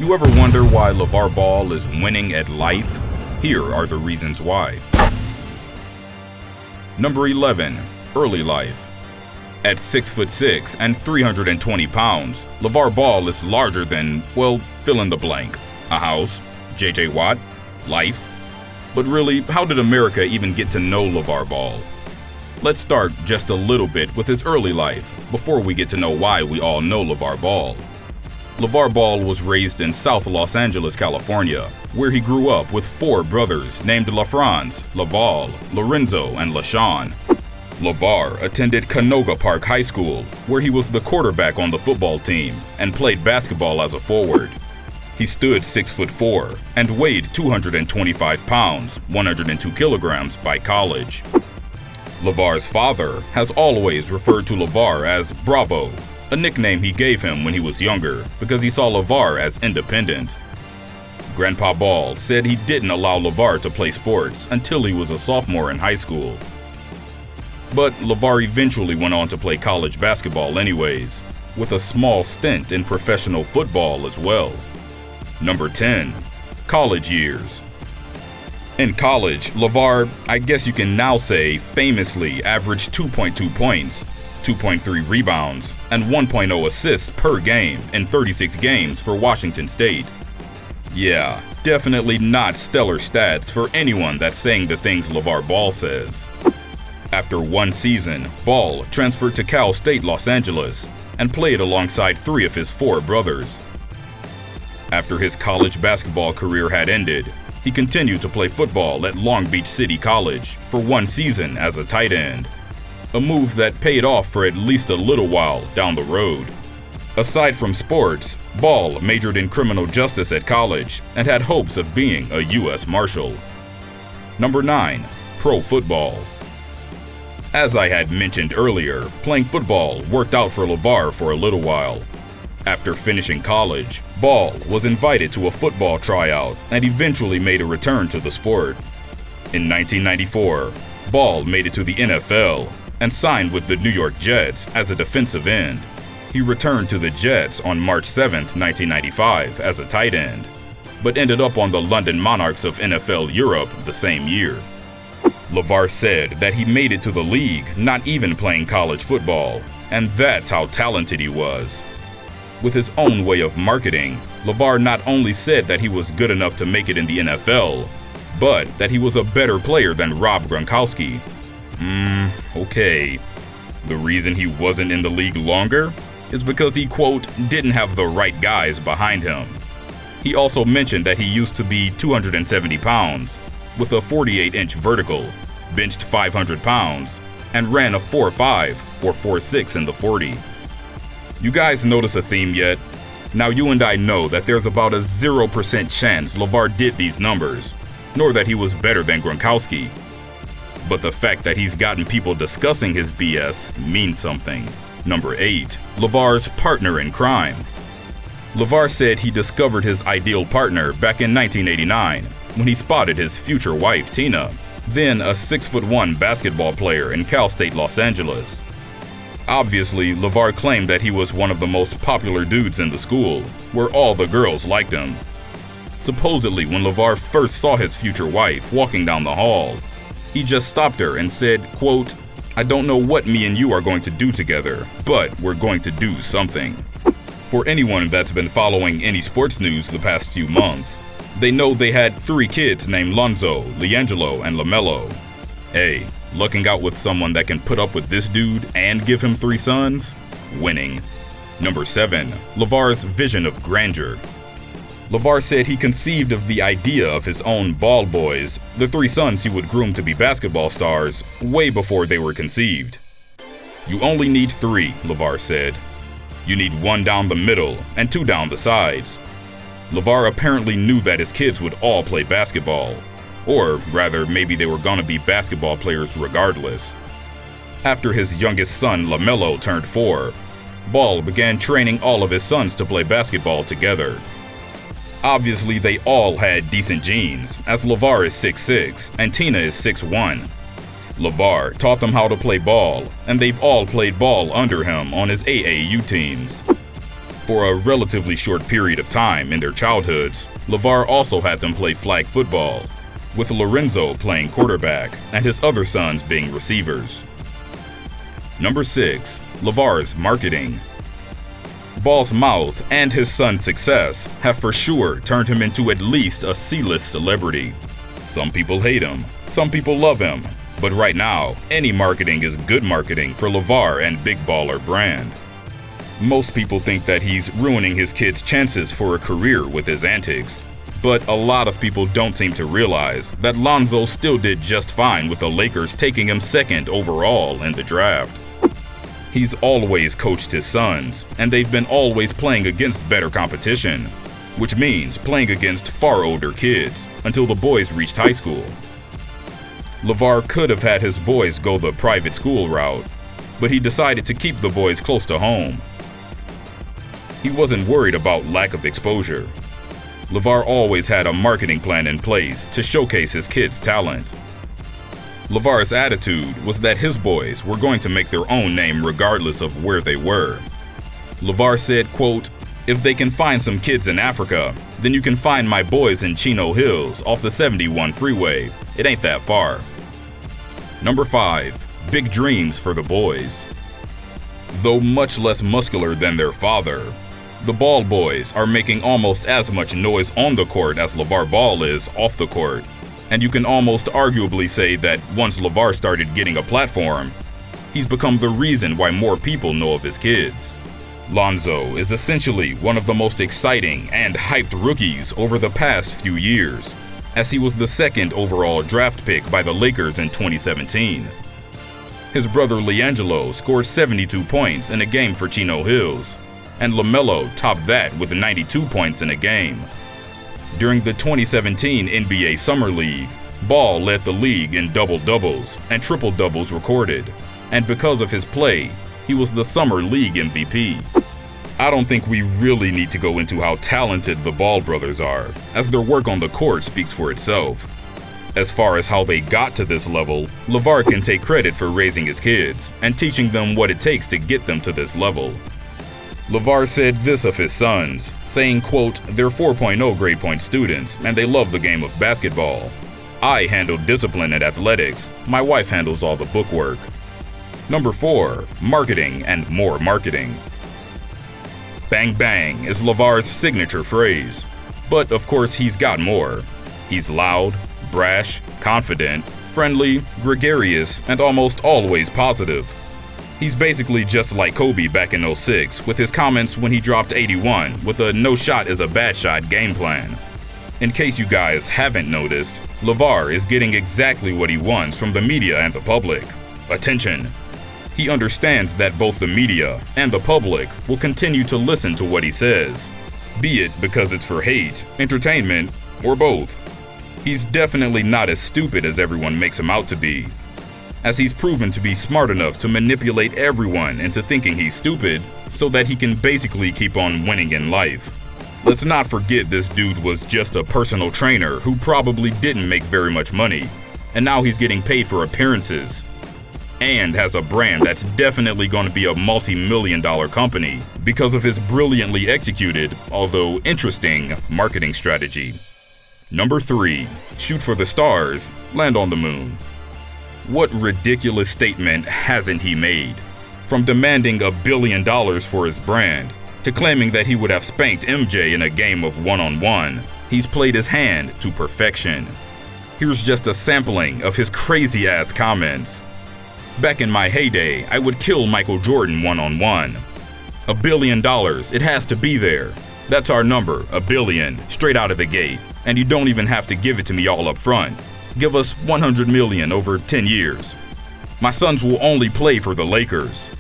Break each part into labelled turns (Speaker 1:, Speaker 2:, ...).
Speaker 1: You ever wonder why Lavar Ball is winning at life? Here are the reasons why. Number 11. Early life. At 6'6" and 320 pounds, Lavar Ball is larger than, well, fill in the blank. A house, J.J. Watt, life. But really, how did America even get to know Lavar Ball? Let's start just a little bit with his early life, before we get to know why we all know Lavar Ball. Lavar Ball was raised in South Los Angeles, California, where he grew up with 4 brothers named LaFrance, LaValle, LaRenzo, and LaShon. Lavar attended Canoga Park High School, where he was the quarterback on the football team and played basketball as a forward. He stood 6'4" and weighed 225 pounds, 102 kilograms by college. Lavar's father has always referred to Lavar as Bravo, a nickname he gave him when he was younger because he saw Lavar as independent. Grandpa Ball said he didn't allow Lavar to play sports until he was a sophomore in high school. But Lavar eventually went on to play college basketball anyways, with a small stint in professional football as well. Number 10. College years. In college, Lavar, I guess you can now say, famously averaged 2.2 points, 2.3 rebounds, and 1.0 assists per game in 36 games for Washington State. Yeah, definitely not stellar stats for anyone that's saying the things Lavar Ball says. After one season, Ball transferred to Cal State Los Angeles and played alongside 3 of his 4 brothers. After his college basketball career had ended, he continued to play football at Long Beach City College for one season as a tight end, a move that paid off for at least a little while down the road. Aside from sports, Ball majored in criminal justice at college and had hopes of being a U.S. Marshal. Number 9. Pro football. As I had mentioned earlier, playing football worked out for Lavar for a little while. After finishing college, Ball was invited to a football tryout and eventually made a return to the sport. In 1994, Ball made it to the NFL and signed with the New York Jets as a defensive end. He returned to the Jets on March 7, 1995 as a tight end, but ended up on the London Monarchs of NFL Europe the same year. Lavar said that he made it to the league not even playing college football, and that's how talented he was. With his own way of marketing, Lavar not only said that he was good enough to make it in the NFL, but that he was a better player than Rob Gronkowski. Okay. The reason he wasn't in the league longer is because he, quote, didn't have the right guys behind him. He also mentioned that he used to be 270 pounds, with a 48-inch vertical, benched 500 pounds, and ran a 4.5 or 4.6 in the 40. You guys notice a theme yet? Now you and I know that there's about a 0% chance Lavar did these numbers, nor that he was better than Gronkowski. But the fact that he's gotten people discussing his BS means something. Number 8. Lavar's partner in crime. Lavar said he discovered his ideal partner back in 1989 when he spotted his future wife, Tina, then a 6'1" basketball player in Cal State Los Angeles. Obviously, Lavar claimed that he was one of the most popular dudes in the school, where all the girls liked him. Supposedly, when Lavar first saw his future wife walking down the hall, he just stopped her and said, quote, "I don't know what me and you are going to do together, but we're going to do something." For anyone that's been following any sports news the past few months, they know they had 3 kids named Lonzo, LiAngelo, and LaMelo. Hey, looking out with someone that can put up with this dude and give him 3 sons? Winning. Number 7. Lavar's vision of grandeur. Lavar said he conceived of the idea of his own ball boys, the 3 sons he would groom to be basketball stars, way before they were conceived. You only need 3, Lavar said. You need 1 down the middle and 2 down the sides. Lavar apparently knew that his kids would all play basketball. Or rather, maybe they were gonna be basketball players regardless. After his youngest son, LaMelo, turned 4, Ball began training all of his sons to play basketball together. Obviously, they all had decent genes, as Lavar is 6'6" and Tina is 6'1". Lavar taught them how to play ball, and they've all played ball under him on his AAU teams. For a relatively short period of time in their childhoods, LaVar also had them play flag football, with LaRenzo playing quarterback and his other sons being receivers. Number 6. LaVar's marketing. Ball's mouth and his son's success have for sure turned him into at least a C-list celebrity. Some people hate him, some people love him, but right now, any marketing is good marketing for LaVar and Big Baller brand. Most people think that he's ruining his kid's chances for a career with his antics, but a lot of people don't seem to realize that Lonzo still did just fine with the Lakers taking him second overall in the draft. He's always coached his sons, and they've been always playing against better competition, which means playing against far older kids until the boys reached high school. LaVar could have had his boys go the private school route, but he decided to keep the boys close to home. He wasn't worried about lack of exposure. LaVar always had a marketing plan in place to showcase his kids' talent. LaVar's attitude was that his boys were going to make their own name regardless of where they were. LaVar said, quote, "If they can find some kids in Africa, then you can find my boys in Chino Hills off the 71 freeway. It ain't that far." Number 5. Big dreams for the boys. Though much less muscular than their father, the Ball boys are making almost as much noise on the court as Lavar Ball is off the court. And you can almost arguably say that once LaVar started getting a platform, he's become the reason why more people know of his kids. Lonzo is essentially one of the most exciting and hyped rookies over the past few years, as he was the second overall draft pick by the Lakers in 2017. His brother LiAngelo scored 72 points in a game for Chino Hills, and LaMelo topped that with 92 points in a game. During the 2017 NBA Summer League, Ball led the league in double-doubles and triple-doubles recorded, and because of his play, he was the Summer League MVP. I don't think we really need to go into how talented the Ball brothers are, as their work on the court speaks for itself. As far as how they got to this level, LaVar can take credit for raising his kids and teaching them what it takes to get them to this level. LaVar said this of his sons, saying, quote, "They're 4.0 grade point students, and they love the game of basketball. I handle discipline and athletics. My wife handles all the bookwork." Number 4. Marketing and more marketing. Bang bang is LaVar's signature phrase, but of course he's got more. He's loud, brash, confident, friendly, gregarious, and almost always positive. He's basically just like Kobe back in 06 with his comments when he dropped 81 with a "no shot is a bad shot" game plan. In case you guys haven't noticed, LaVar is getting exactly what he wants from the media and the public: attention. He understands that both the media and the public will continue to listen to what he says, be it because it's for hate, entertainment, or both. He's definitely not as stupid as everyone makes him out to be, as he's proven to be smart enough to manipulate everyone into thinking he's stupid so that he can basically keep on winning in life. Let's not forget this dude was just a personal trainer who probably didn't make very much money, and now he's getting paid for appearances, and has a brand that's definitely going to be a multi-million-dollar company because of his brilliantly executed, although interesting, marketing strategy. Number 3. Shoot for the stars, land on the moon. What ridiculous statement hasn't he made? From demanding $1 billion for his brand, to claiming that he would have spanked MJ in a game of one-on-one, he's played his hand to perfection. Here's just a sampling of his crazy-ass comments. "Back in my heyday, I would kill Michael Jordan one-on-one. $1 billion, it has to be there. That's our number, $1 billion, straight out of the gate. And you don't even have to give it to me all up front. Give us $100 million over 10 years. My sons will only play for the Lakers."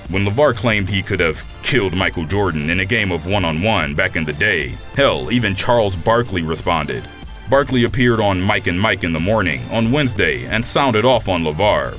Speaker 1: When LaVar claimed he could have killed Michael Jordan in a game of one-on-one back in the day, hell, even Charles Barkley responded. Barkley appeared on Mike and Mike in the Morning on Wednesday and sounded off on LaVar.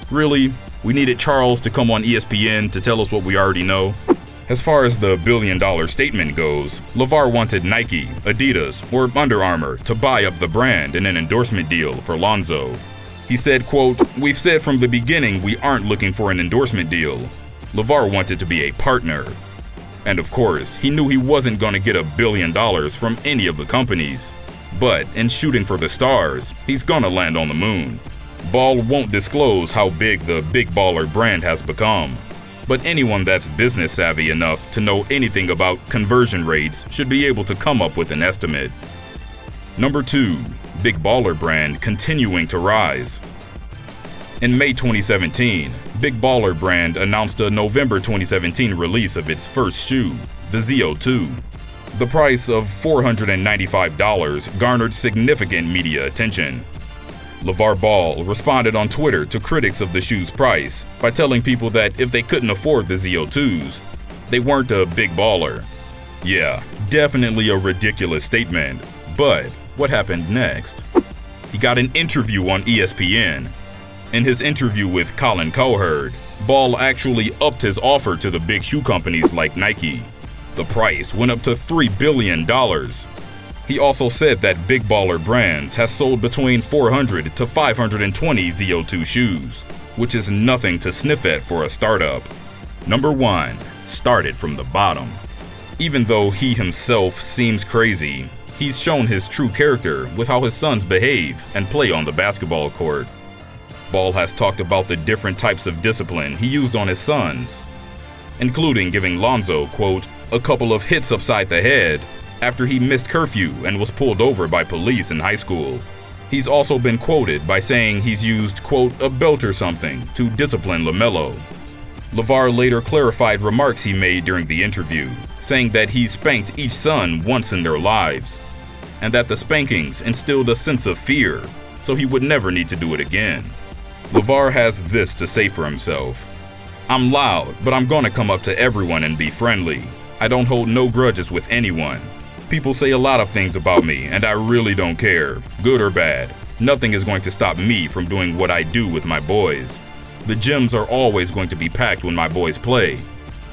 Speaker 1: Really? We needed Charles to come on ESPN to tell us what we already know? As far as the $1 billion statement goes, LaVar wanted Nike, Adidas, or Under Armour to buy up the brand in an endorsement deal for Lonzo. He said, quote, "We've said from the beginning we aren't looking for an endorsement deal. LaVar wanted to be a partner." And of course, he knew he wasn't going to get $1 billion from any of the companies. But in shooting for the stars, he's gonna land on the moon. Ball won't disclose how big the Big Baller brand has become, but anyone that's business savvy enough to know anything about conversion rates should be able to come up with an estimate. Number 2. Big Baller brand continuing to rise. In May 2017, Big Baller brand announced a November 2017 release of its first shoe, the ZO2. The price of $495 garnered significant media attention. Lavar Ball responded on Twitter to critics of the shoe's price by telling people that if they couldn't afford the ZO2s, they weren't a big baller. Yeah, definitely a ridiculous statement, but what happened next? He got an interview on ESPN. In his interview with Colin Cowherd, Ball actually upped his offer to the big shoe companies like Nike. The price went up to $3 billion. He also said that Big Baller Brands has sold between 400 to 520 ZO2 shoes, which is nothing to sniff at for a startup. Number 1. Started from the bottom. Even though he himself seems crazy, he's shown his true character with how his sons behave and play on the basketball court. Ball has talked about the different types of discipline he used on his sons, including giving Lonzo, quote, a couple of hits upside the head after he missed curfew and was pulled over by police in high school. He's also been quoted by saying he's used, quote, a belt or something to discipline LaMelo. LaVar later clarified remarks he made during the interview, saying that he spanked each son once in their lives, and that the spankings instilled a sense of fear, so he would never need to do it again. LaVar has this to say for himself: I'm loud, but I'm gonna come up to everyone and be friendly. I don't hold no grudges with anyone. People say a lot of things about me, and I really don't care, good or bad. Nothing is going to stop me from doing what I do with my boys. The gyms are always going to be packed when my boys play,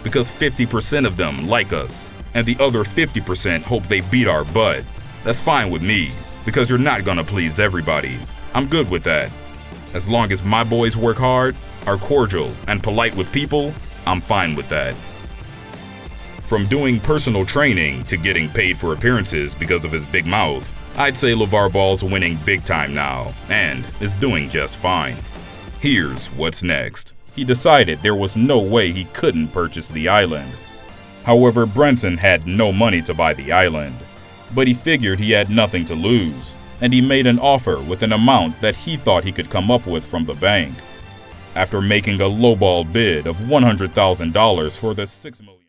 Speaker 1: because 50% of them like us, and the other 50% hope they beat our butt. That's fine with me, because you're not gonna please everybody. I'm good with that. As long as my boys work hard, are cordial, and polite with people, I'm fine with that. From doing personal training to getting paid for appearances because of his big mouth, I'd say LaVar Ball's winning big time now, and is doing just fine. Here's what's next. He decided there was no way he couldn't purchase the island. However, Brunson had no money to buy the island, but he figured he had nothing to lose, and he made an offer with an amount that he thought he could come up with from the bank. After making a lowball bid of $100,000 for the $6 million